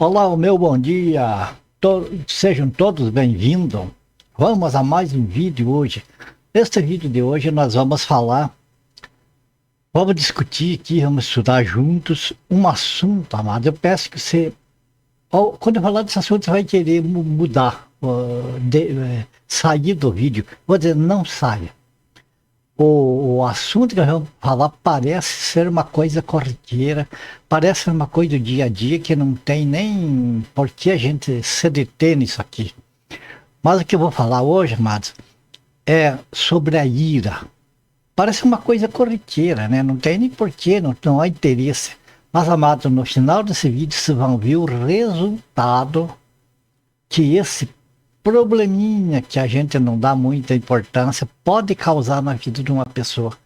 Olá, o meu bom dia. Sejam todos bem-vindos. Vamos a mais um vídeo hoje. Neste vídeo de hoje nós vamos discutir aqui, vamos estudar juntos um assunto, amado. Eu peço que você, quando eu falar desse assunto, você vai querer mudar, sair do vídeo. Vou dizer, não saia. O assunto que nós vamos falar parece ser uma coisa corriqueira, parece ser uma coisa do dia a dia que não tem nem por que a gente se deter nisso aqui. Mas o que eu vou falar hoje, amados, é sobre a ira. Parece uma coisa corriqueira, né? Não tem nem porquê, não há interesse. Mas, amados, no final desse vídeo vocês vão ver o resultado que esse probleminha que a gente não dá muita importância pode causar na vida de uma pessoa.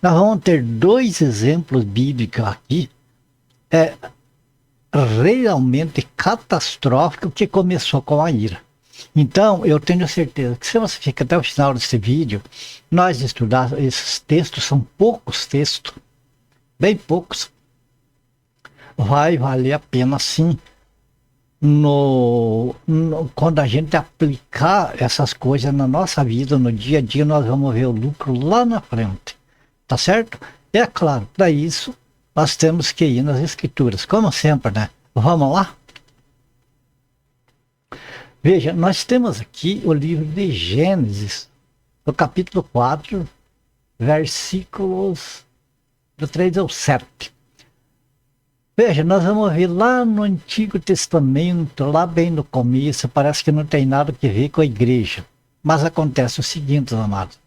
Nós vamos ter dois exemplos bíblicos aqui, realmente catastrófico, que começou com a ira. Então, eu tenho certeza que se você fica até o final desse vídeo, nós estudar esses textos, são poucos textos, bem poucos, vai valer a pena sim, quando a gente aplicar essas coisas na nossa vida, no dia a dia, nós vamos ver o lucro lá na frente, tá certo? É claro, para isso nós temos que ir nas escrituras, como sempre, né? Vamos lá? Veja, nós temos aqui o livro de Gênesis, no capítulo 4, versículos do 3 ao 7. Veja, nós vamos ver lá no Antigo Testamento, lá bem no começo, parece que não tem nada a ver com a igreja. Mas acontece o seguinte, amados.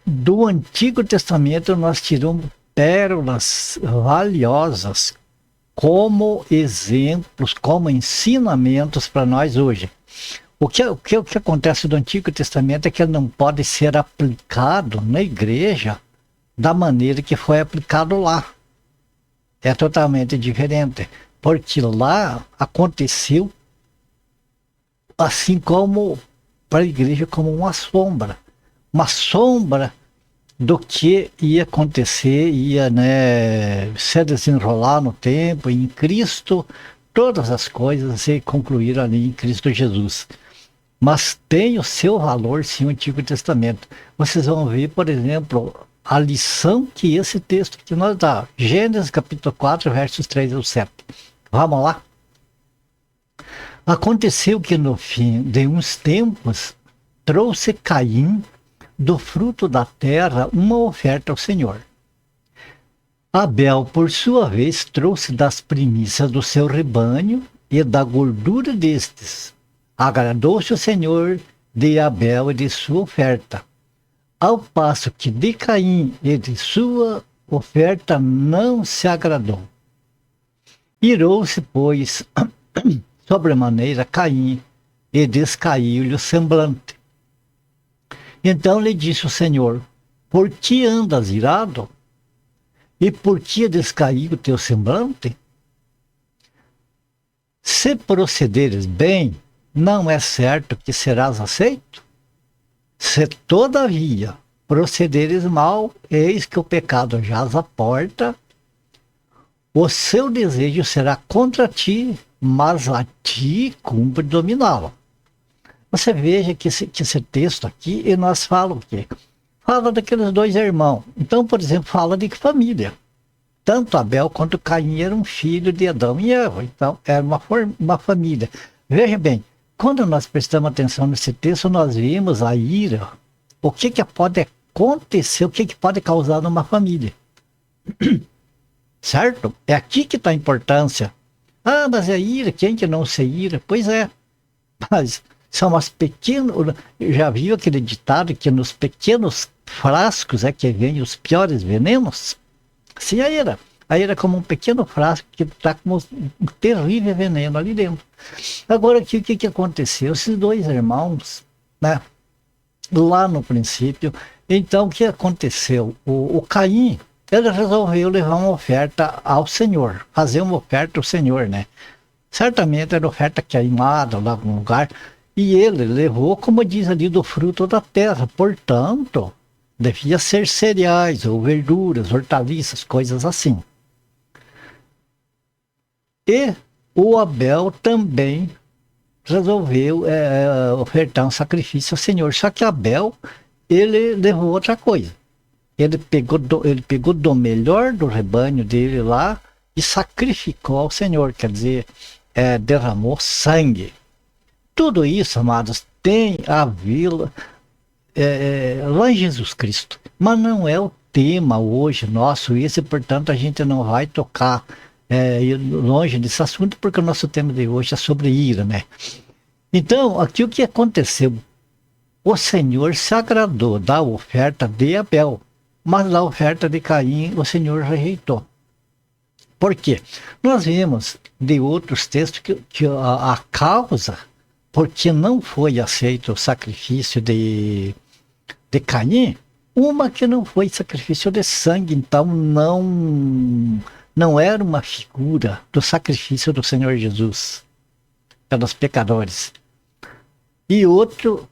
Do Antigo Testamento nós tiramos pérolas valiosas como exemplos, como ensinamentos para nós hoje. O que acontece do Antigo Testamento é que ele não pode ser aplicado na igreja da maneira que foi aplicado lá. É totalmente diferente, porque lá aconteceu assim como para a igreja, como uma sombra do que ia acontecer, ia, né, se desenrolar no tempo, em Cristo, todas as coisas se concluíram ali em Cristo Jesus. Mas tem o seu valor, sim, o Antigo Testamento. Vocês vão ver, por exemplo, a lição que esse texto que nós dá. Gênesis capítulo 4, versos 3 ao 7. Vamos lá? Aconteceu que no fim de uns tempos, trouxe Caim do fruto da terra uma oferta ao Senhor. Abel, por sua vez, trouxe das primícias do seu rebanho e da gordura destes. Agradou-se o Senhor de Abel e de sua oferta, ao passo que de Caim e de sua oferta não se agradou. Irou-se, pois, sobremaneira Caim, e descaiu-lhe o semblante. Então lhe disse o Senhor: por que andas irado? E por que descaiu o teu semblante? Se procederes bem, não é certo que serás aceito? Se todavia procederes mal, eis que o pecado jaz à porta, o seu desejo será contra ti, mas a ti cumpre dominá-lo. Você veja que esse texto aqui, e nós falamos o quê? Fala daqueles dois irmãos. Então, por exemplo, fala de família. Tanto Abel quanto Caim eram filhos de Adão e Eva. Então, era uma família. Veja bem, quando nós prestamos atenção nesse texto, nós vimos a ira, o que pode acontecer, o que pode causar numa família. Certo? É aqui que está a importância. Ah, mas é ira, quem que não se ira? Pois é, mas são as pequenas... Já viu aquele ditado que nos pequenos frascos é que vem os piores venenos? Sim, a ira. A ira é como um pequeno frasco que está com um terrível veneno ali dentro. Agora aqui, o que aconteceu? Esses dois irmãos, né, lá no princípio, então o que aconteceu? O Caim, ele resolveu levar uma oferta ao Senhor, fazer uma oferta ao Senhor, né? Certamente era oferta queimada lá em algum lugar, e ele levou, como diz ali, do fruto da terra, portanto, devia ser cereais ou verduras, hortaliças, coisas assim. E o Abel também resolveu ofertar um sacrifício ao Senhor. Só que Abel, ele levou outra coisa. Ele pegou do melhor do rebanho dele lá e sacrificou ao Senhor, quer dizer, derramou sangue. Tudo isso, amados, tem a ver lá em Jesus Cristo, mas não é o tema hoje nosso, e portanto a gente não vai tocar longe desse assunto, porque o nosso tema de hoje é sobre ira, né? Então, aqui o que aconteceu? O Senhor se agradou da oferta de Abel, mas da oferta de Caim o Senhor rejeitou. Por quê? Nós vimos de outros textos que a causa porque não foi aceito o sacrifício de Caim, uma que não foi sacrifício de sangue, então não era uma figura do sacrifício do Senhor Jesus pelos pecadores. E outro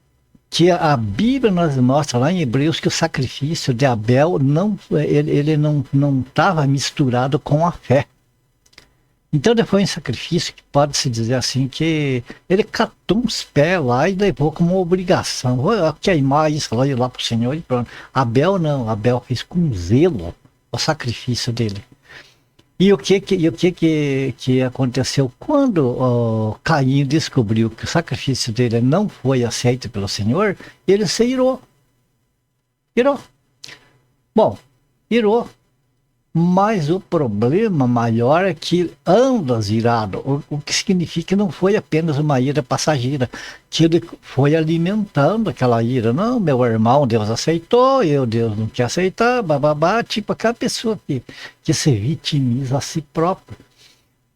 que a Bíblia nos mostra lá em Hebreus que o sacrifício de Abel ele não estava misturado com a fé. Então ele foi um sacrifício que pode-se dizer assim que ele catou uns pés lá e levou como obrigação. Vou queimar isso lá para o Senhor e pronto. Abel não, Abel fez com zelo o sacrifício dele. E o que aconteceu quando Caim descobriu que o sacrifício dele não foi aceito pelo Senhor? Ele se irou. Bom, irou. Mas o problema maior é que andas irado, o que significa que não foi apenas uma ira passageira, que ele foi alimentando aquela ira. Não, meu irmão, Deus aceitou, Deus não quer aceitar, bababá, tipo aquela pessoa que se vitimiza a si próprio.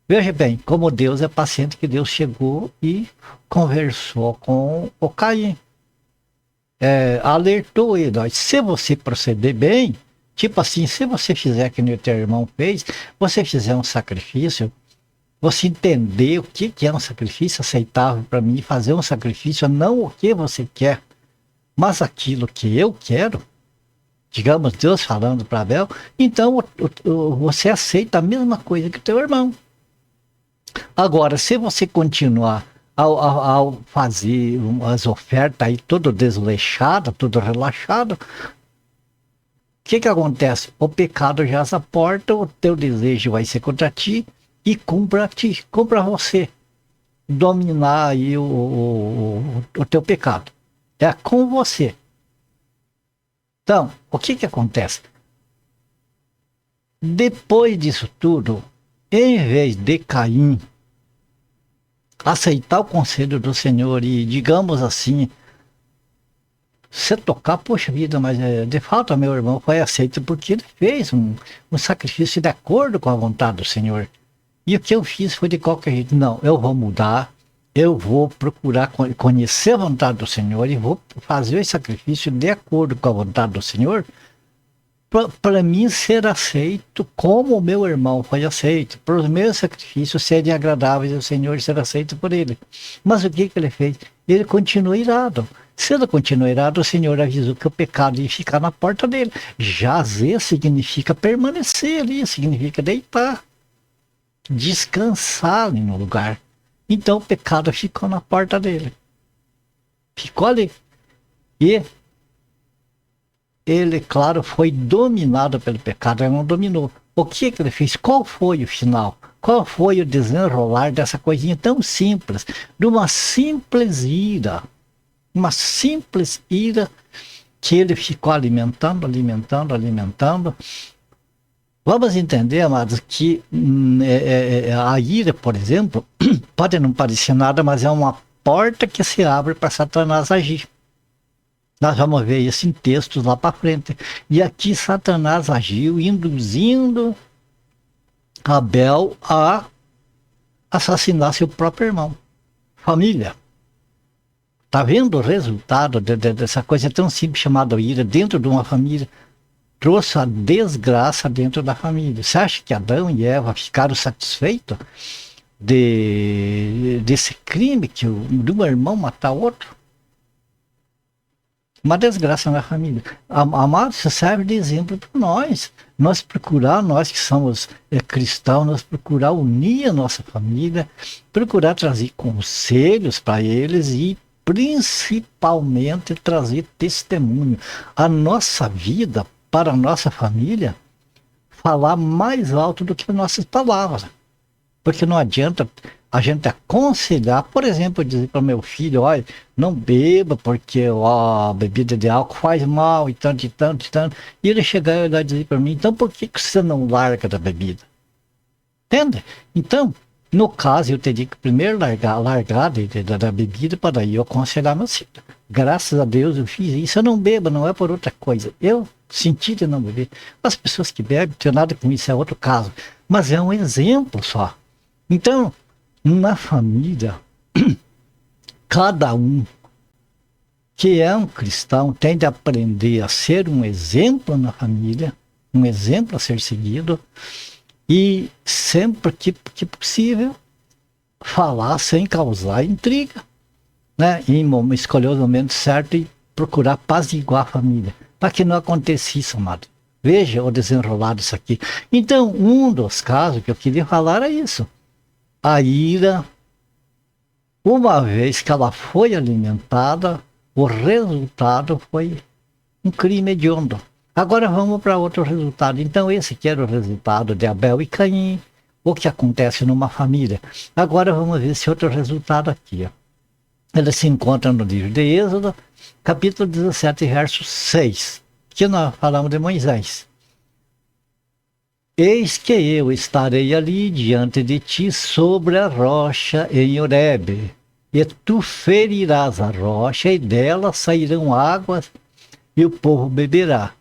Veja bem, como Deus é paciente, que Deus chegou e conversou com o Caim. Alertou ele, ó, se você proceder bem, tipo assim, se você fizer que o teu irmão fez, você fizer um sacrifício, você entender o que é um sacrifício aceitável para mim, fazer um sacrifício, não o que você quer, mas aquilo que eu quero, digamos, Deus falando para Abel, então você aceita a mesma coisa que o teu irmão. Agora, se você continuar ao fazer as ofertas aí todo desleixado, todo relaxado, o que acontece? O pecado já se porta, o teu desejo vai ser contra ti e cumpra você dominar aí o teu pecado. É com você. Então, o que acontece? Depois disso tudo, em vez de Caim aceitar o conselho do Senhor e, digamos assim, se tocar, poxa vida, mas de fato meu irmão foi aceito porque ele fez um sacrifício de acordo com a vontade do Senhor. E o que eu fiz foi de qualquer jeito. Não, eu vou mudar, eu vou procurar conhecer a vontade do Senhor e vou fazer o sacrifício de acordo com a vontade do Senhor para mim ser aceito como o meu irmão foi aceito, para os meus sacrifícios serem agradáveis ao Senhor e ser aceito por ele. Mas o que ele fez? Ele continua irado. Se ele continua irado, o Senhor avisou que o pecado ia ficar na porta dele. Jazer significa permanecer ali, significa deitar, descansar ali no lugar. Então o pecado ficou na porta dele. Ficou ali. E ele, claro, foi dominado pelo pecado, ele não dominou. O que ele fez? Qual foi o final? Qual foi o desenrolar dessa coisinha tão simples? De uma simples ira. Uma simples ira que ele ficou alimentando. Vamos entender, amados, que a ira, por exemplo, pode não parecer nada, mas é uma porta que se abre para Satanás agir. Nós vamos ver isso em textos lá para frente. E aqui Satanás agiu, induzindo Abel a assassinar seu próprio irmão. Família. Está vendo o resultado dessa coisa tão simples chamada ira dentro de uma família? Trouxe a desgraça dentro da família. Você acha que Adão e Eva ficaram satisfeitos desse crime de um irmão matar outro? Uma desgraça na família. Amado, isso serve de exemplo para nós. Nós que somos cristãos, nós procurar unir a nossa família, procurar trazer conselhos para eles e principalmente trazer testemunho. A nossa vida para a nossa família falar mais alto do que nossas palavras. Porque não adianta a gente aconselhar, por exemplo, dizer para meu filho, olha, não beba porque ó, a bebida de álcool faz mal e tanto, e tanto, e tanto. E ele chegar e dizer para mim, então por que você não larga da bebida? Entende? Então, no caso, eu teria que primeiro largar da bebida para daí eu aconselhar meu filho. Graças a Deus eu fiz isso. Eu não bebo, não é por outra coisa. Eu senti de não beber. As pessoas que bebem, não tem nada com isso, é outro caso. Mas é um exemplo só. Então, na família, cada um que é um cristão tem de aprender a ser um exemplo na família, um exemplo a ser seguido, e sempre que possível, falar sem causar intriga, né? E escolher o momento certo e procurar apaziguar a família, para que não aconteça isso, amado. Veja o desenrolar disso aqui. Então, um dos casos que eu queria falar é isso. A ira, uma vez que ela foi alimentada, o resultado foi um crime hediondo. Agora vamos para outro resultado. Então esse que era o resultado de Abel e Caim, o que acontece numa família. Agora vamos ver esse outro resultado aqui. Ó. Ele se encontra no livro de Êxodo, capítulo 17, verso 6, que nós falamos de Moisés. Eis que eu estarei ali diante de ti sobre a rocha em Horebe, e tu ferirás a rocha, e dela sairão águas, e o povo beberá.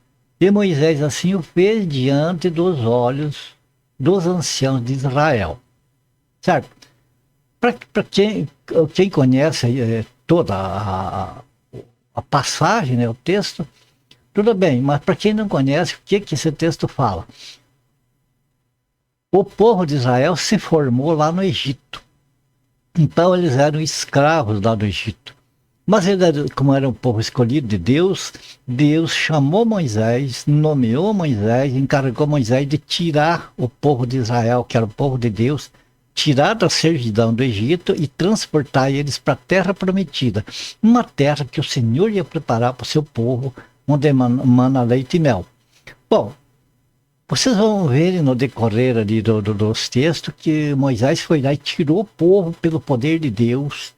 E Moisés assim o fez diante dos olhos dos anciãos de Israel. Certo? Para quem conhece toda a passagem, né, o texto, tudo bem, mas para quem não conhece, o que esse texto fala? O povo de Israel se formou lá no Egito. Então eles eram escravos lá no Egito. Mas como era um povo escolhido de Deus, Deus chamou Moisés, nomeou Moisés, encarregou Moisés de tirar o povo de Israel, que era o povo de Deus, tirar da servidão do Egito e transportar eles para a terra prometida. Uma terra que o Senhor ia preparar para o seu povo, onde mana leite e mel. Bom, vocês vão ver no decorrer ali dos textos que Moisés foi lá e tirou o povo pelo poder de Deus.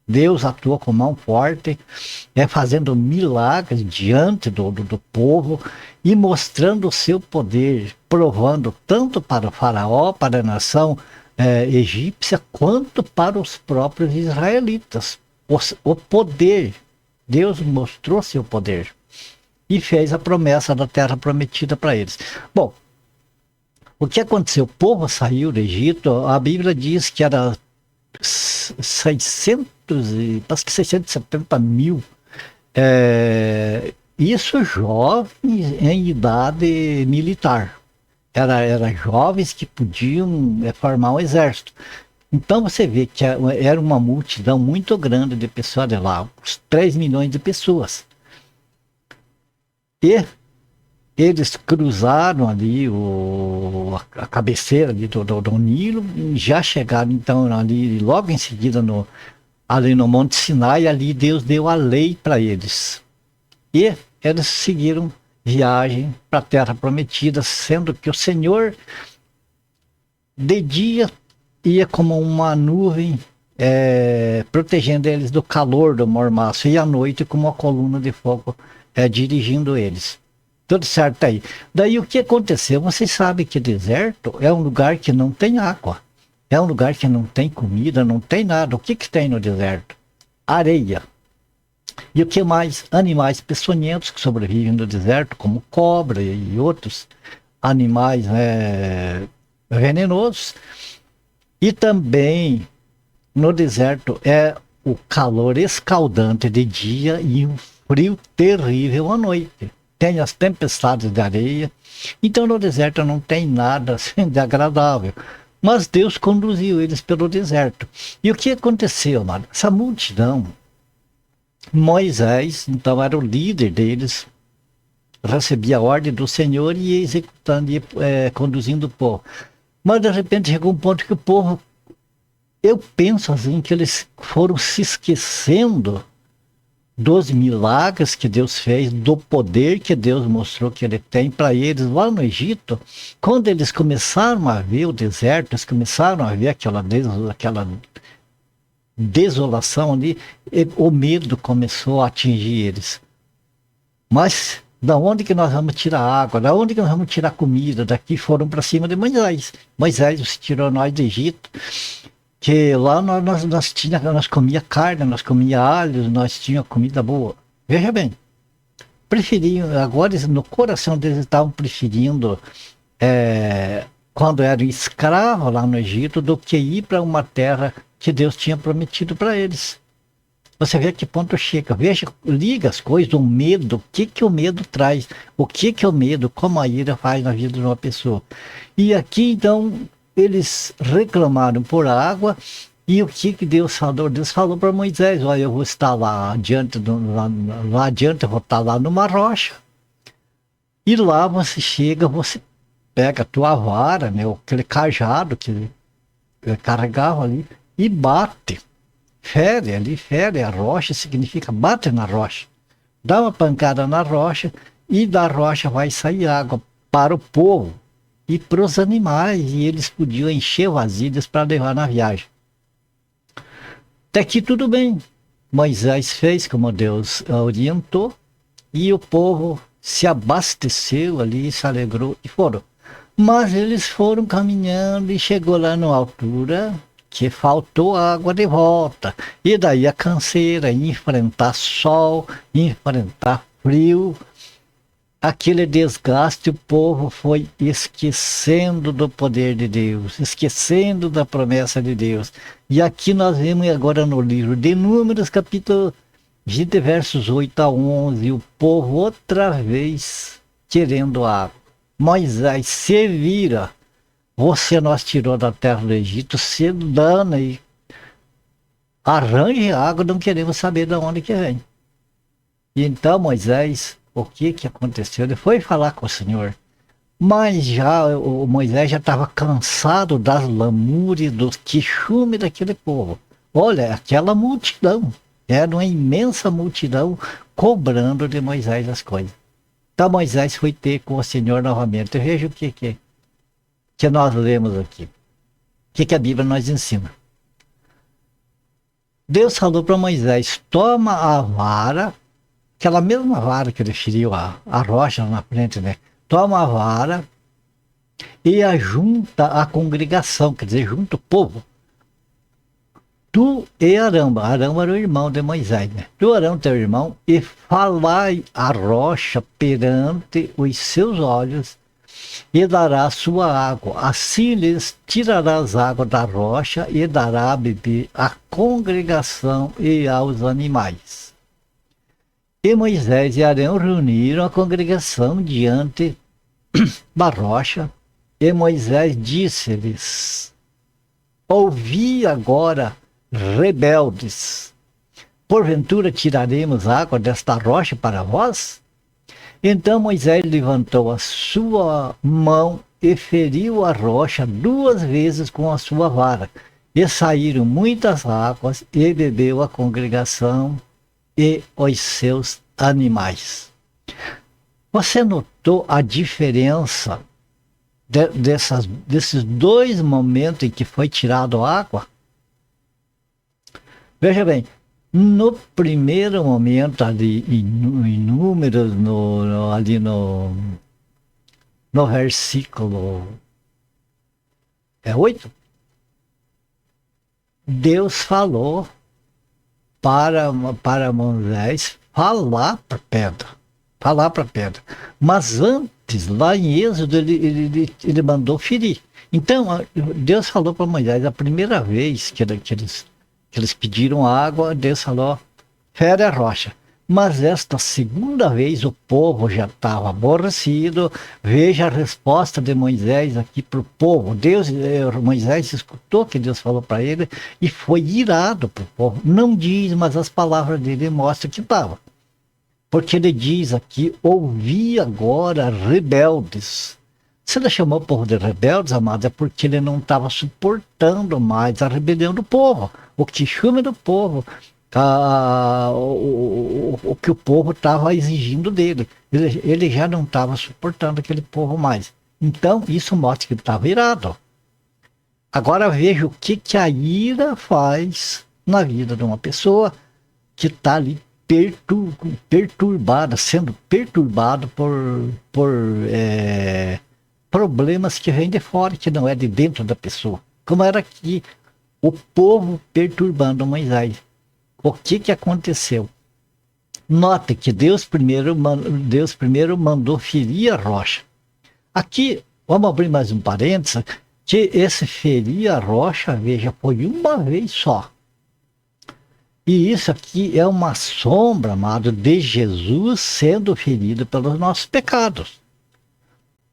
Deus atuou com mão forte, fazendo milagres diante do povo e mostrando o seu poder, provando tanto para o faraó, para a nação egípcia, quanto para os próprios israelitas. O poder, Deus mostrou seu poder. E fez a promessa da terra prometida para eles. Bom, o que aconteceu? O povo saiu do Egito, a Bíblia diz que era 670 mil. Isso jovens em idade militar. Era jovens que podiam formar um exército. Então você vê que era uma multidão muito grande de pessoas de lá, uns 3 milhões de pessoas. E eles cruzaram ali a cabeceira ali do Nilo, já chegaram então ali logo em seguida ali no Monte Sinai, ali Deus deu a lei para eles. E eles seguiram viagem para a Terra Prometida, sendo que o Senhor de dia ia como uma nuvem protegendo eles do calor do mormaço, e à noite como uma coluna de fogo dirigindo eles. Tudo certo aí. Daí o que aconteceu? Vocês sabem que deserto é um lugar que não tem água. É um lugar que não tem comida, não tem nada. O que tem no deserto? Areia. E o que mais? Animais peçonhentos que sobrevivem no deserto, como cobra e outros animais venenosos. E também no deserto é o calor escaldante de dia e um frio terrível à noite. Tem as tempestades de areia. Então no deserto não tem nada assim de agradável. Mas Deus conduziu eles pelo deserto. E o que aconteceu, mano? Essa multidão Moisés, então, era o líder deles, recebia a ordem do Senhor e ia executando, ia, conduzindo o povo. Mas de repente chegou um ponto que o povo, eu penso assim, que eles foram se esquecendo dos milagres que Deus fez, do poder que Deus mostrou que ele tem para eles lá no Egito. Quando eles começaram a ver o deserto, eles começaram a ver aquela desolação ali, o medo começou a atingir eles. Mas da onde que nós vamos tirar água? Da onde que nós vamos tirar comida? Daqui foram para cima de Moisés. Moisés tirou nós do Egito, que lá nós comia carne, nós comia alhos, nós tinha comida boa. Veja bem, preferiam, agora no coração deles estavam preferindo, quando eram escravos lá no Egito, do que ir para uma terra que Deus tinha prometido para eles. Você vê a que ponto chega. Veja, liga as coisas, o medo, o que que o medo traz, o que que o medo, como a ira faz na vida de uma pessoa. E aqui, então, eles reclamaram por água, e o que que Deus falou? Deus falou para Moisés, olha, eu vou estar lá adiante, lá adiante, eu vou estar lá numa rocha, e lá você chega, você pega a tua vara, né, aquele cajado que ele carregava ali, e bate. Fere ali, fere a rocha, significa bate na rocha. Dá uma pancada na rocha e da rocha vai sair água para o povo e para os animais. E eles podiam encher vasilhas para levar na viagem. Até aqui tudo bem. Moisés fez como Deus orientou e o povo se abasteceu ali, se alegrou e foram. Mas eles foram caminhando e chegou lá na altura que faltou água de volta. E daí a canseira, enfrentar sol, enfrentar frio, aquele desgaste, o povo foi esquecendo do poder de Deus, esquecendo da promessa de Deus. E aqui nós vemos agora no livro de Números, capítulo 20, versos 8 a 11, o povo outra vez querendo água. Moisés se vira. Você nós tirou da terra do Egito, se dana e arranje água, não queremos saber de onde que vem. E então Moisés, o que que aconteceu? Ele foi falar com o Senhor, mas já o Moisés já estava cansado das lamúrias, do queixume daquele povo. Olha, aquela multidão, era uma imensa multidão cobrando de Moisés as coisas. Então Moisés foi ter com o Senhor novamente. Veja o que nós lemos aqui. O que a Bíblia nos ensina? Deus falou para Moisés, toma a vara, aquela mesma vara que ele feriu a rocha na frente, né? Toma a vara e ajunta a congregação, quer dizer, junta o povo. Tu e Arão, Arão era o irmão de Moisés, né? Tu, Arão, teu irmão, e falai a rocha perante os seus olhos, e dará sua água. Assim lhes tirará as águas da rocha e dará a beber à congregação e aos animais. E Moisés e Arão reuniram a congregação diante da rocha, e Moisés disse-lhes, ouvi agora, rebeldes, porventura tiraremos água desta rocha para vós? Então Moisés levantou a sua mão e feriu a rocha 2 vezes com a sua vara. E saíram muitas águas, e bebeu a congregação e os seus animais. Você notou a diferença desses 2 momentos em que foi tirado a água? Veja bem, no primeiro momento ali em Números, ali no versículo 8, Deus falou para Moisés falar para a pedra. Mas antes, lá em Êxodo, ele mandou ferir. Então, Deus falou para Moisés, a primeira vez que eles pediram água, Deus falou, fere a rocha. Mas esta segunda vez o povo já estava aborrecido. Veja a resposta de Moisés aqui para o povo. Moisés escutou o que Deus falou para ele e foi irado para o povo. Não diz, mas as palavras dele mostram que estava. Porque ele diz aqui, ouvi agora rebeldes. Se ele chamou o povo de rebeldes, amado, é porque ele não estava suportando mais a rebelião do povo. O queixume do povo. O que o povo estava exigindo dele. Ele já não estava suportando aquele povo mais. Então, isso mostra que ele estava irado. Agora veja o que a ira faz na vida de uma pessoa que está ali perturbada, sendo perturbado por problemas que vêm de fora, que não é de dentro da pessoa. Como era aqui o povo perturbando Moisés. O que aconteceu? Nota que Deus primeiro mandou ferir a rocha. Aqui, vamos abrir mais um parênteses, que esse ferir a rocha, veja, foi uma vez só. E isso aqui é uma sombra, amado, de Jesus sendo ferido pelos nossos pecados.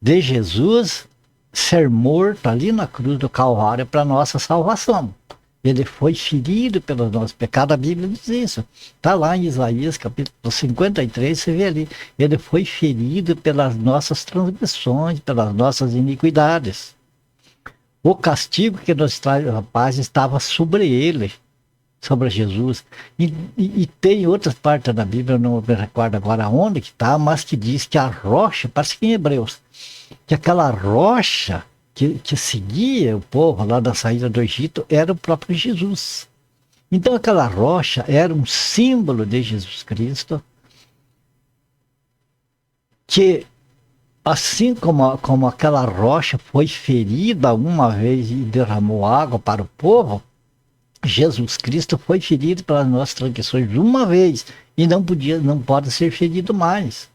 De Jesus ser morto ali na cruz do Calvário para nossa salvação. Ele foi ferido pelos nossos pecados, a Bíblia diz isso. Está lá em Isaías, capítulo 53, você vê ali. Ele foi ferido pelas nossas transgressões, pelas nossas iniquidades. O castigo que nos traz a paz estava sobre ele, sobre Jesus. E tem outras partes da Bíblia, eu não me recordo agora onde que está, mas que diz que a rocha, parece que em Hebreus, que aquela rocha que seguia o povo lá da saída do Egito era o próprio Jesus. Então aquela rocha era um símbolo de Jesus Cristo, que assim como aquela rocha foi ferida uma vez e derramou água para o povo, Jesus Cristo foi ferido pelas nossas transgressões uma vez e não pode ser ferido mais.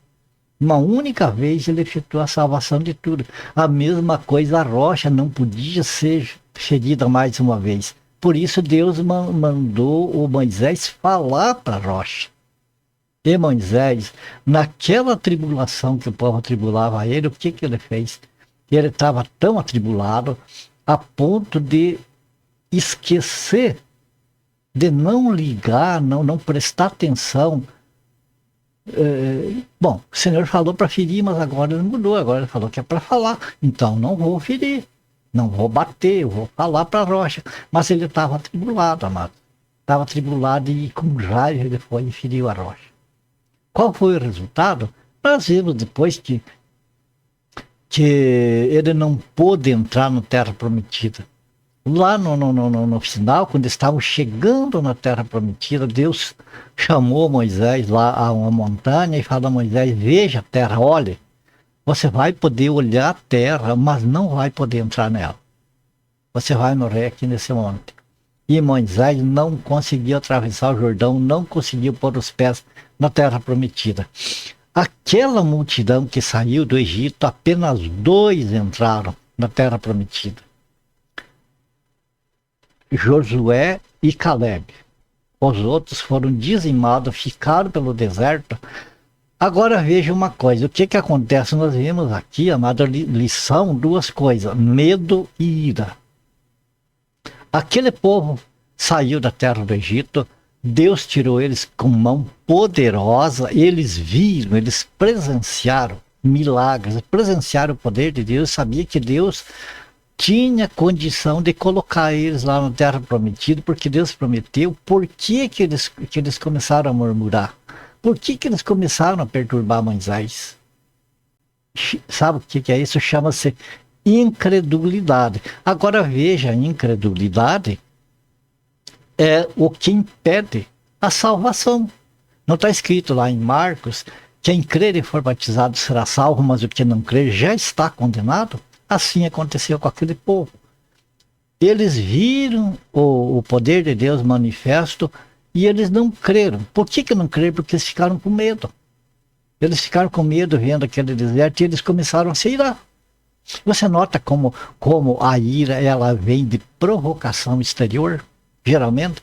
Uma única vez ele efetuou a salvação de tudo. A mesma coisa, a rocha não podia ser ferida mais uma vez. Por isso Deus mandou o Moisés falar para a rocha. E Moisés, naquela tribulação que o povo atribulava a ele, o que ele fez? Ele estava tão atribulado a ponto de esquecer, de não ligar, não prestar atenção. Bom, o Senhor falou para ferir, mas agora ele mudou, agora ele falou que é para falar, então não vou ferir, não vou bater, eu vou falar para a rocha. Mas ele estava atribulado, amado, estava atribulado e com raiva ele foi e feriu a rocha. Qual foi o resultado? Nós vimos depois que ele não pôde entrar na terra prometida. Lá no final, quando estavam chegando na terra prometida, Deus chamou Moisés lá a uma montanha e falou a Moisés, veja a terra, olhe, você vai poder olhar a terra, mas não vai poder entrar nela. Você vai morrer aqui nesse monte. E Moisés não conseguiu atravessar o Jordão, não conseguiu pôr os pés na terra prometida. Aquela multidão que saiu do Egito, apenas 2 entraram na terra prometida. Josué e Caleb. Os outros foram dizimados, ficaram pelo deserto. Agora veja uma coisa, o que acontece? Nós vimos aqui, amada lição, 2 coisas, medo e ira. Aquele povo saiu da terra do Egito, Deus tirou eles com mão poderosa, eles viram, eles presenciaram milagres, presenciaram o poder de Deus, sabia que Deus tinha condição de colocar eles lá na terra prometida, porque Deus prometeu. Por que eles começaram a murmurar? Por que eles começaram a perturbar Moisés? Sabe o que é isso? Chama-se incredulidade. Agora veja, a incredulidade é o que impede a salvação. Não está escrito lá em Marcos, quem crer e for batizado será salvo, mas o que não crer já está condenado? Assim aconteceu com aquele povo. Eles viram o poder de Deus manifesto e eles não creram. Por que não creram? Porque eles ficaram com medo. Eles ficaram com medo vendo aquele deserto e eles começaram a se irar. Você nota como a ira ela vem de provocação exterior, geralmente.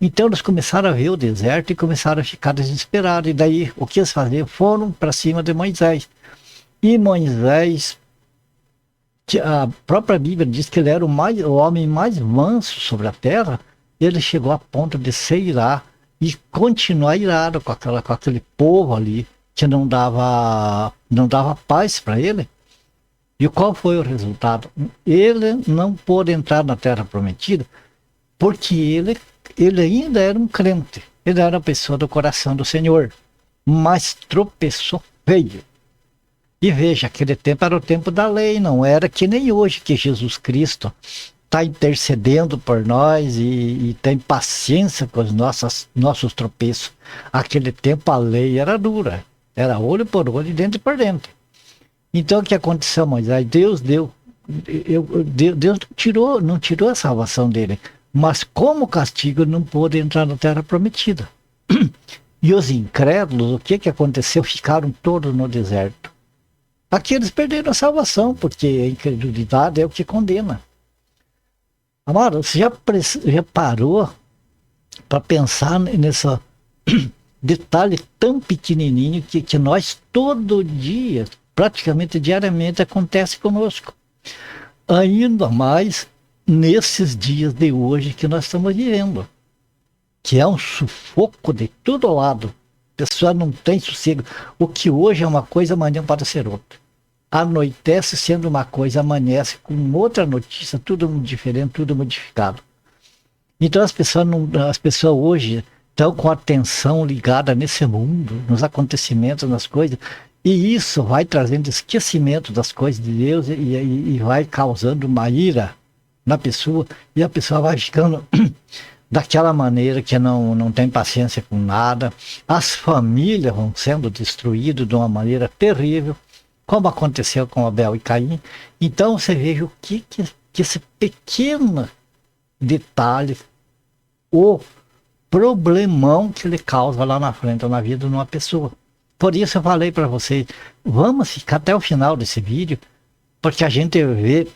Então eles começaram a ver o deserto e começaram a ficar desesperados. E daí o que eles faziam? Foram para cima de Moisés. E Moisés, a própria Bíblia diz que ele era o homem mais manso sobre a terra. Ele chegou a ponto de se irar e continuar irado com aquele povo ali que não dava paz para ele. E qual foi o resultado? Ele não pôde entrar na terra prometida porque ele ainda era um crente. Ele era uma pessoa do coração do Senhor, mas tropeçou feio. E veja, aquele tempo era o tempo da lei, não era que nem hoje que Jesus Cristo está intercedendo por nós e tem paciência com os nossos tropeços. Aquele tempo a lei era dura, era olho por olho e dente por dente. Então o que aconteceu, Moisés? Deus não tirou a salvação dele, mas como castigo não pôde entrar na terra prometida. E os incrédulos, o que aconteceu? Ficaram todos no deserto. Aqui eles perderam a salvação, porque a incredulidade é o que condena. Amado, você já parou para pensar nesse detalhe tão pequenininho que nós todo dia, praticamente diariamente, acontece conosco? Ainda mais nesses dias de hoje que nós estamos vivendo, que é um sufoco de todo lado. A pessoa não tem sossego. O que hoje é uma coisa, amanhã pode ser outra. Anoitece sendo uma coisa, amanhece com outra notícia, tudo diferente, tudo modificado. Então as pessoas hoje estão com a atenção ligada nesse mundo, nos acontecimentos, nas coisas, e isso vai trazendo esquecimento das coisas de Deus e vai causando uma ira na pessoa, e a pessoa vai ficando daquela maneira que não tem paciência com nada. As famílias vão sendo destruídas de uma maneira terrível, como aconteceu com Abel e Caim. Então você veja o que esse pequeno detalhe, o problemão que ele causa lá na frente, na vida de uma pessoa. Por isso eu falei para vocês, vamos ficar até o final desse vídeo, porque a gente vê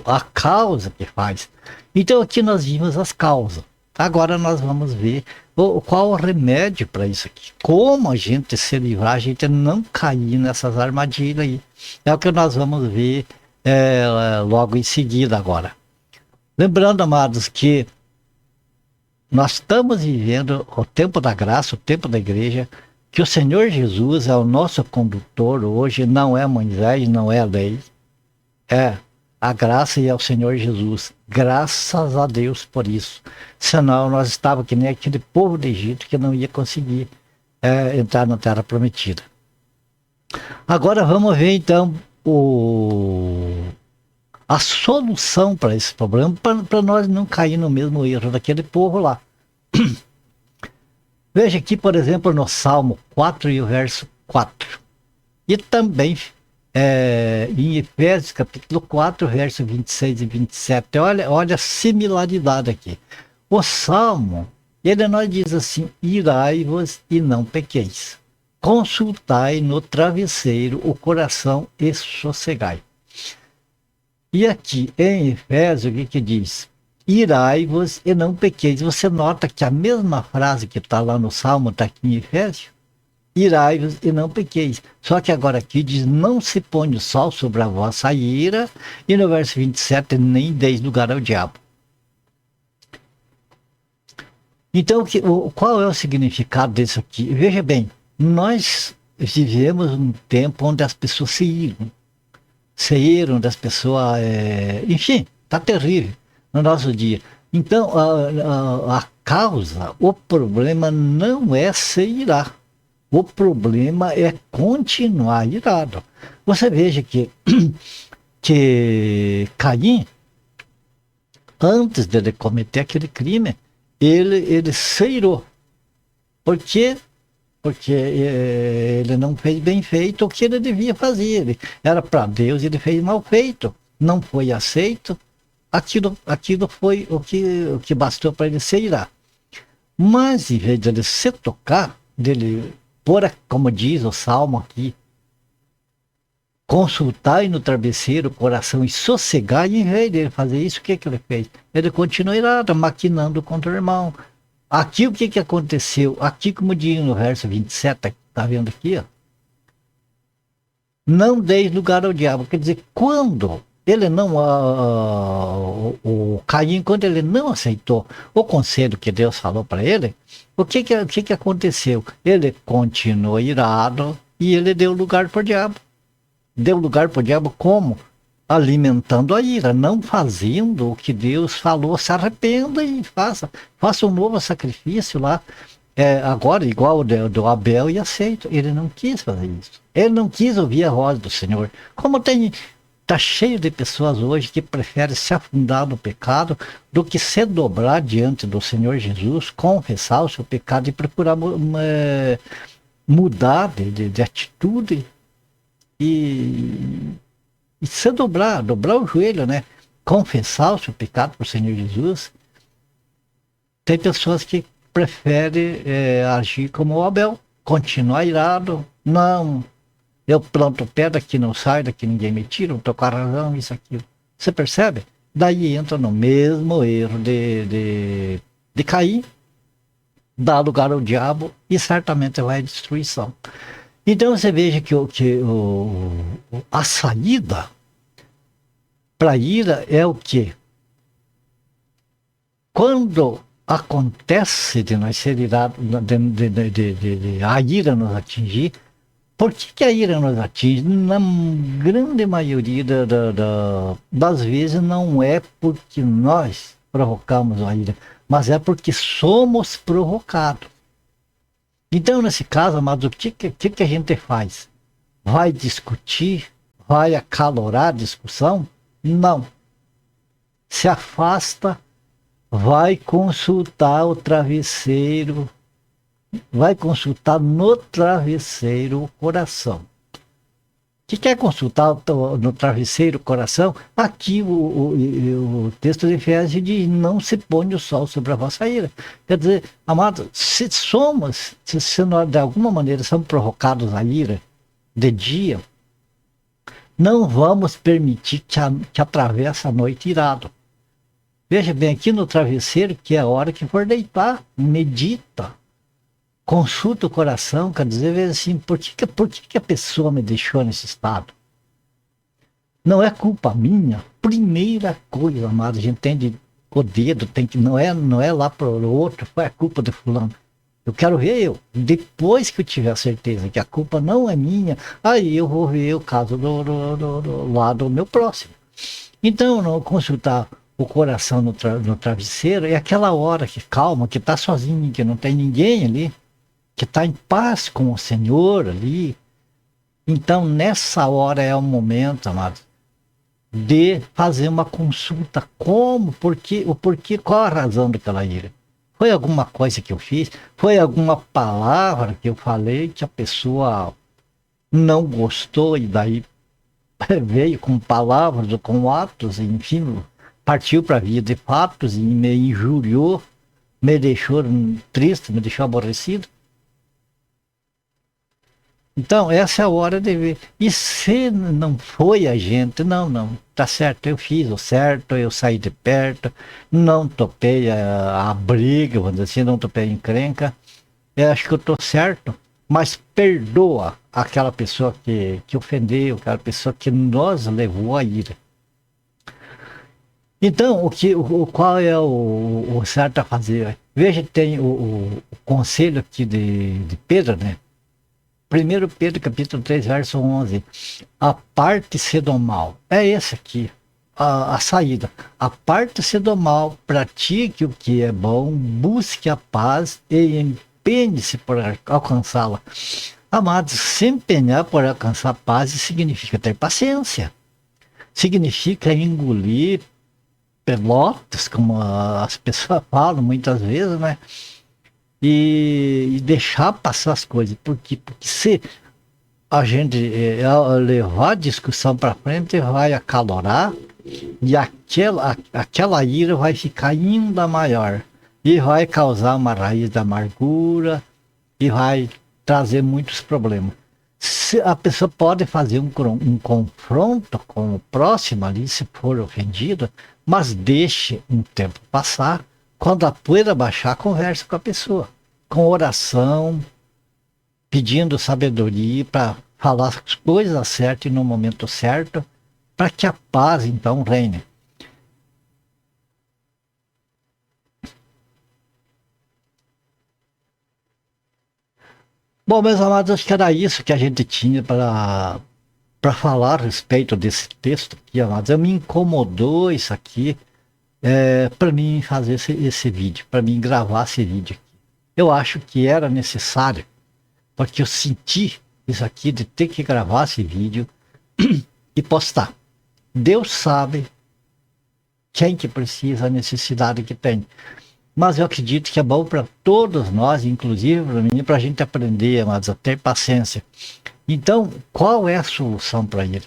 a causa que faz. Então aqui nós vimos as causas. Agora nós vamos ver qual o remédio para isso aqui. Como a gente se livrar, a gente não cair nessas armadilhas aí. É o que nós vamos ver logo em seguida agora. Lembrando, amados, que nós estamos vivendo o tempo da graça, o tempo da igreja, que o Senhor Jesus é o nosso condutor hoje, não é Moisés, não é a lei. É a graça e é o Senhor Jesus. Graças a Deus por isso. Senão nós estávamos que nem aquele povo do Egito que não ia conseguir entrar na terra prometida. Agora vamos ver então a solução para esse problema, para nós não cair no mesmo erro daquele povo lá. Veja aqui, por exemplo, no Salmo 4 e o verso 4. E também em Efésios capítulo 4, verso 26 e 27. Olha a similaridade aqui. O Salmo, ele nós diz assim: irai-vos e não pequeis. Consultai no travesseiro o coração e sossegai. E aqui em Efésios, o que diz? Irai-vos e não pequeis. Você nota que a mesma frase que está lá no Salmo está aqui em Efésios? Irai-vos e não pequeis. Só que agora aqui diz: não se põe o sol sobre a vossa ira. E no verso 27, nem deis lugar ao diabo. Então, qual é o significado disso aqui? Veja bem, nós vivemos um tempo onde as pessoas se iram das pessoas, enfim, está terrível no nosso dia. Então, a causa, o problema não é se irar. O problema é continuar irado. Você veja que Caim, antes de ele cometer aquele crime, ele se irou. Por quê? Porque ele não fez bem feito o que ele devia fazer. Ele era para Deus e ele fez mal feito. Não foi aceito. Aquilo foi o que bastou para ele se irar. Mas, em vez de ele se tocar, dele, como diz o Salmo aqui, consultar aí no travesseiro o coração e sossegar, e em vez dele fazer isso, o que que ele fez? Ele continuou irado, maquinando contra o irmão. Aqui o que que aconteceu? Aqui, como diz no verso 27, tá vendo aqui, ó? Não deis lugar ao diabo. Quer dizer, quando ele não, o Caim, quando ele não aceitou o conselho que Deus falou para ele, o que aconteceu? Ele continuou irado e ele deu lugar para o diabo. Deu lugar para o diabo como? Alimentando a ira, não fazendo o que Deus falou. Se arrependa e faça um novo sacrifício lá. Agora, igual o do Abel, e aceito. Ele não quis fazer isso. Ele não quis ouvir a voz do Senhor. Como tá cheio de pessoas hoje que preferem se afundar no pecado do que se dobrar diante do Senhor Jesus, confessar o seu pecado e procurar mudar de atitude e se dobrar o joelho, né? Confessar o seu pecado para o Senhor Jesus. Tem pessoas que preferem agir como o Abel, continuar irado. Não, eu planto pedra que não sai, daqui ninguém me tira, eu tô com a razão, isso, aquilo. Você percebe? Daí entra no mesmo erro de Caim, dá lugar ao diabo e certamente vai à destruição. Então você veja que a saída para a ira é o quê? Quando acontece de nós ser irado, a ira nos atingir, por que a ira nos atinge? Na grande maioria das vezes não é porque nós provocamos a ira, mas é porque somos provocados. Então, nesse caso, amados, o que a gente faz? Vai discutir? Vai acalorar a discussão? Não. Se afasta, vai consultar o travesseiro, vai consultar no travesseiro o coração. O que é consultar no travesseiro o coração? Aqui o texto de Efésios diz: não se põe o sol sobre a vossa ira. Quer dizer, amados, se nós de alguma maneira somos provocados à ira de dia, não vamos permitir que atravesse a noite irado. Veja bem, aqui no travesseiro, que é a hora que for deitar, medita. Consulta o coração, quer dizer, veja assim, por que a pessoa me deixou nesse estado? Não é culpa minha. Primeira coisa, amado, a gente tem o dedo, não é lá para o outro, foi a culpa do fulano. Eu quero ver eu. Depois que eu tiver certeza que a culpa não é minha, aí eu vou ver o caso do lado do meu próximo. Então, não consultar o coração no travesseiro é aquela hora que calma, que está sozinho, que não tem ninguém ali, que está em paz com o Senhor ali. Então, nessa hora é o momento, amado, de fazer uma consulta. Como, o porquê, qual a razão daquela ira? Foi alguma coisa que eu fiz? Foi alguma palavra que eu falei que a pessoa não gostou e daí veio com palavras ou com atos, enfim, partiu para a via de fatos e me injuriou, me deixou triste, me deixou aborrecido? Então, essa é a hora de ver. E se não foi a gente, não, tá certo, eu fiz o certo, eu saí de perto, não topei a briga, vamos dizer assim, não topei a encrenca, eu acho que eu tô certo, mas perdoa aquela pessoa que ofendeu, aquela pessoa que nos levou à ira. Então, qual é o certo a fazer? Veja, tem o conselho aqui de Pedro, né? 1 Pedro capítulo 3, verso 11. Aparte-se do mal. É esse aqui, a saída. Aparte-se do mal, pratique o que é bom, busque a paz e empenhe-se por alcançá-la. Amados, se empenhar por alcançar a paz significa ter paciência. Significa engolir pelotas, como as pessoas falam muitas vezes, né? E deixar passar as coisas. Porque se a gente levar a discussão para frente, vai acalorar e aquela ira vai ficar ainda maior e vai causar uma raiz da amargura e vai trazer muitos problemas. A pessoa pode fazer um confronto com o próximo ali, se for ofendido, mas deixe um tempo passar. Quando a poeira baixar, converse com a pessoa, com oração, pedindo sabedoria para falar as coisas certas e no momento certo, para que a paz então reine. Bom, meus amados, acho que era isso que a gente tinha para falar a respeito desse texto aqui, amados. Eu me incomodou isso aqui para mim fazer esse vídeo, para mim gravar esse vídeo aqui. Eu acho que era necessário, porque eu senti isso aqui de ter que gravar esse vídeo e postar. Deus sabe quem que precisa, a necessidade que tem. Mas eu acredito que é bom para todos nós, inclusive para mim, para a gente aprender, amados, a ter paciência. Então, qual é a solução para ele?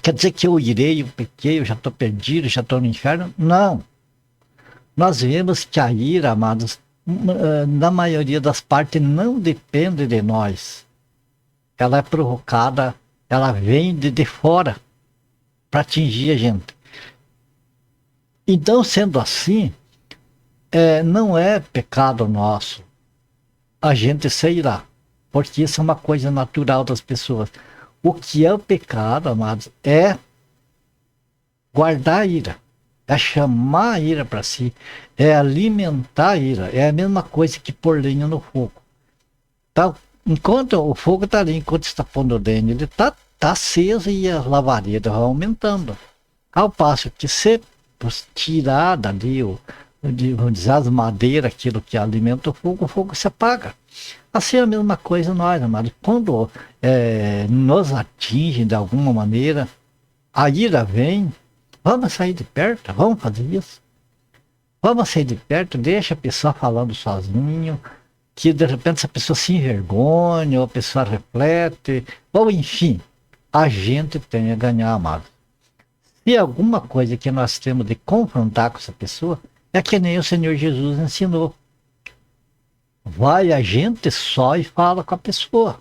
Quer dizer que eu irei, eu pequei, eu já estou perdido, já estou no inferno? Não. Nós vemos que a ira, amados, na maioria das partes, não depende de nós. Ela é provocada, ela vem de fora para atingir a gente. Então, sendo assim, não é pecado nosso a gente se irar, porque isso é uma coisa natural das pessoas. O que é o pecado, amados, é guardar a ira, é chamar a ira para si, é alimentar a ira. É a mesma coisa que pôr lenha no fogo. Tá? Enquanto o fogo está ali, enquanto está pondo lenha, ele está aceso e as labaredas vão aumentando. Ao passo que se tirar dali vamos dizer, as madeiras, aquilo que alimenta o fogo se apaga. Assim é a mesma coisa nós, amados. Quando nos atinge de alguma maneira, a ira vem, vamos sair de perto, vamos fazer isso. Vamos sair de perto, deixa a pessoa falando sozinho, que de repente essa pessoa se envergonha, ou a pessoa reflete, ou enfim, a gente tem a ganhar, amado. Se alguma coisa que nós temos de confrontar com essa pessoa, é que nem o Senhor Jesus ensinou. Vai a gente só e fala com a pessoa.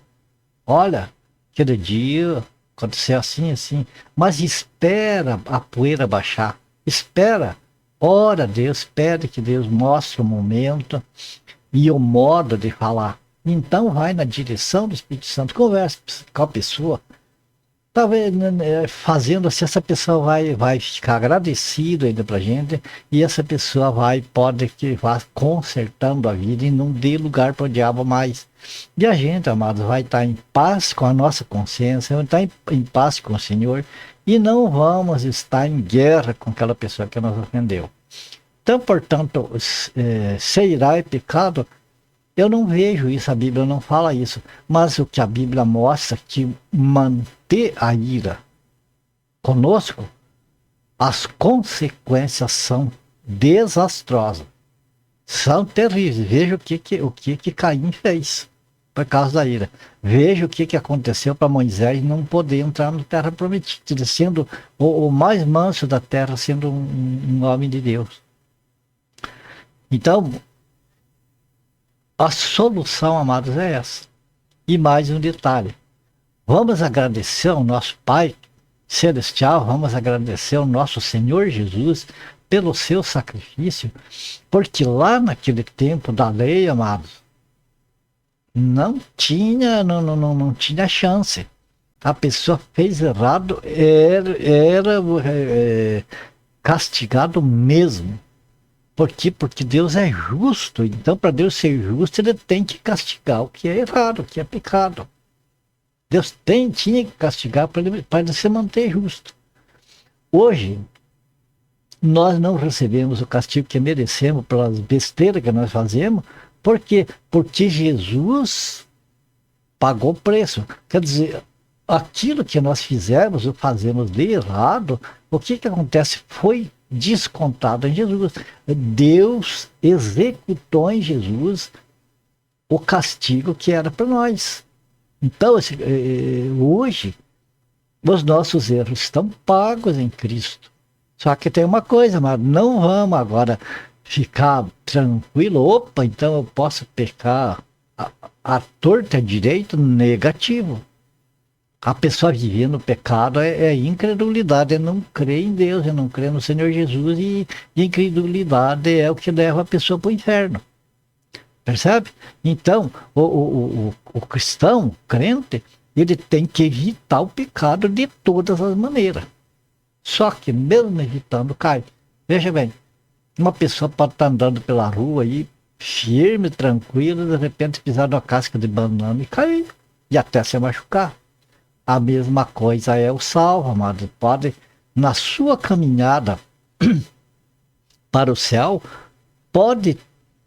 Olha, aquele dia aconteceu assim, assim. Mas espera a poeira baixar. Espera. Ora a Deus, pede que Deus mostre o momento e o modo de falar. Então vai na direção do Espírito Santo. Conversa com a pessoa. Talvez fazendo assim, essa pessoa vai ficar agradecida ainda pra gente, e essa pessoa pode que vá consertando a vida e não dê lugar para o diabo mais. E a gente, amados, vai estar em paz com a nossa consciência, vai estar em paz com o Senhor, e não vamos estar em guerra com aquela pessoa que nos ofendeu. Então, portanto, se irá é pecado. Eu não vejo isso, a Bíblia não fala isso, mas o que a Bíblia mostra é que manter a ira conosco, as consequências são desastrosas, são terríveis. Veja o que Caim fez por causa da ira. Veja o que aconteceu para Moisés não poder entrar na terra prometida, sendo o mais manso da terra, sendo um homem de Deus. Então, a solução, amados, é essa. E mais um detalhe. Vamos agradecer ao nosso Pai Celestial, vamos agradecer ao nosso Senhor Jesus pelo seu sacrifício, porque lá naquele tempo da lei, amados, não tinha chance. A pessoa fez errado, era castigado mesmo. Por quê? Porque Deus é justo. Então, para Deus ser justo, ele tem que castigar o que é errado, o que é pecado. Deus tinha que castigar para ele se manter justo. Hoje, nós não recebemos o castigo que merecemos pelas besteiras que nós fazemos. Por quê? Porque Jesus pagou o preço. Quer dizer, aquilo que nós fizemos ou fazemos de errado, o que acontece? Foi descontado em Jesus. Deus executou em Jesus o castigo que era para nós. Então, hoje, os nossos erros estão pagos em Cristo. Só que tem uma coisa, mas não vamos agora ficar tranquilo. Opa, então eu posso pecar a torta é direito negativo. A pessoa viver no pecado é incredulidade, é não crer em Deus, é não crer no Senhor Jesus, e incredulidade é o que leva a pessoa para o inferno. Percebe? Então, o cristão, o crente, ele tem que evitar o pecado de todas as maneiras. Só que mesmo evitando, cai. Veja bem, uma pessoa pode estar andando pela rua aí, firme, tranquila, de repente pisar numa casca de banana e cair, e até se machucar. A mesma coisa é o salvo, amado. Pode, na sua caminhada para o céu, pode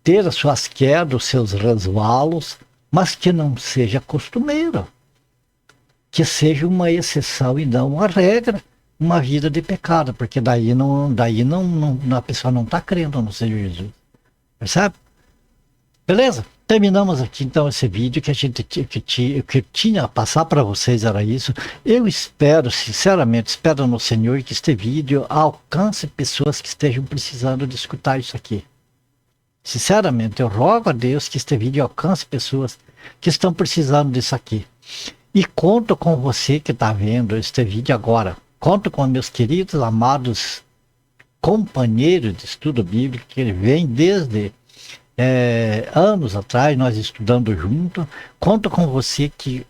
ter as suas quedas, os seus resvalos, mas que não seja costumeiro. Que seja uma exceção e não uma regra, uma vida de pecado, porque daí a pessoa não está crendo no Senhor Jesus. Percebe? Beleza? Terminamos aqui então esse vídeo que a gente que tinha a passar para vocês, era isso. Eu espero, sinceramente, espero no Senhor que este vídeo alcance pessoas que estejam precisando de escutar isso aqui. Sinceramente, eu rogo a Deus que este vídeo alcance pessoas que estão precisando disso aqui. E conto com você que está vendo este vídeo agora. Conto com meus queridos, amados companheiros de estudo bíblico, que vêm desde anos atrás, nós estudando junto. Conto com você que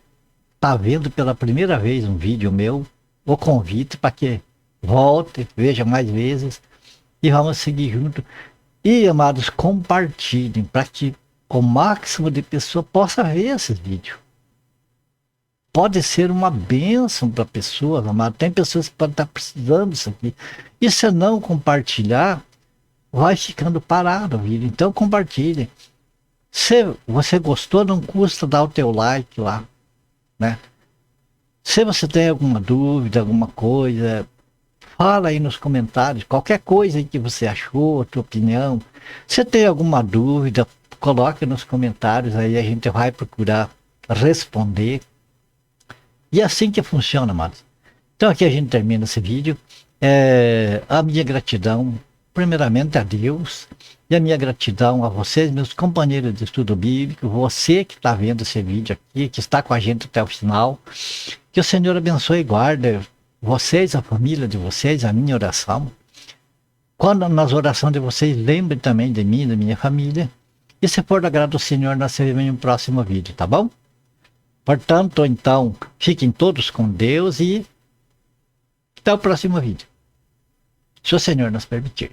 está vendo pela primeira vez um vídeo meu, o convite para que volte, veja mais vezes, e vamos seguir junto. E, amados, compartilhem para que o máximo de pessoas possa ver esses vídeos. Pode ser uma bênção para pessoas, amado. Tem pessoas que podem estar precisando disso aqui. E se não compartilhar, vai ficando parado, viu? Então compartilhe. Se você gostou, não custa dar o teu like lá, né? Se você tem alguma dúvida, alguma coisa, fala aí nos comentários, qualquer coisa aí que você achou, a tua opinião. Se tem alguma dúvida, coloque nos comentários, aí a gente vai procurar responder. E é assim que funciona, amados. Então aqui a gente termina esse vídeo. A minha gratidão primeiramente a Deus, e a minha gratidão a vocês, meus companheiros de estudo bíblico, você que está vendo esse vídeo aqui, que está com a gente até o final. Que o Senhor abençoe e guarde vocês, a família de vocês, a minha oração. Quando nas orações de vocês, lembrem também de mim, da minha família. E se for do agrado do Senhor, nós veremos em um próximo vídeo, tá bom? Portanto, então, fiquem todos com Deus e até o próximo vídeo. Se o Senhor nos permitir.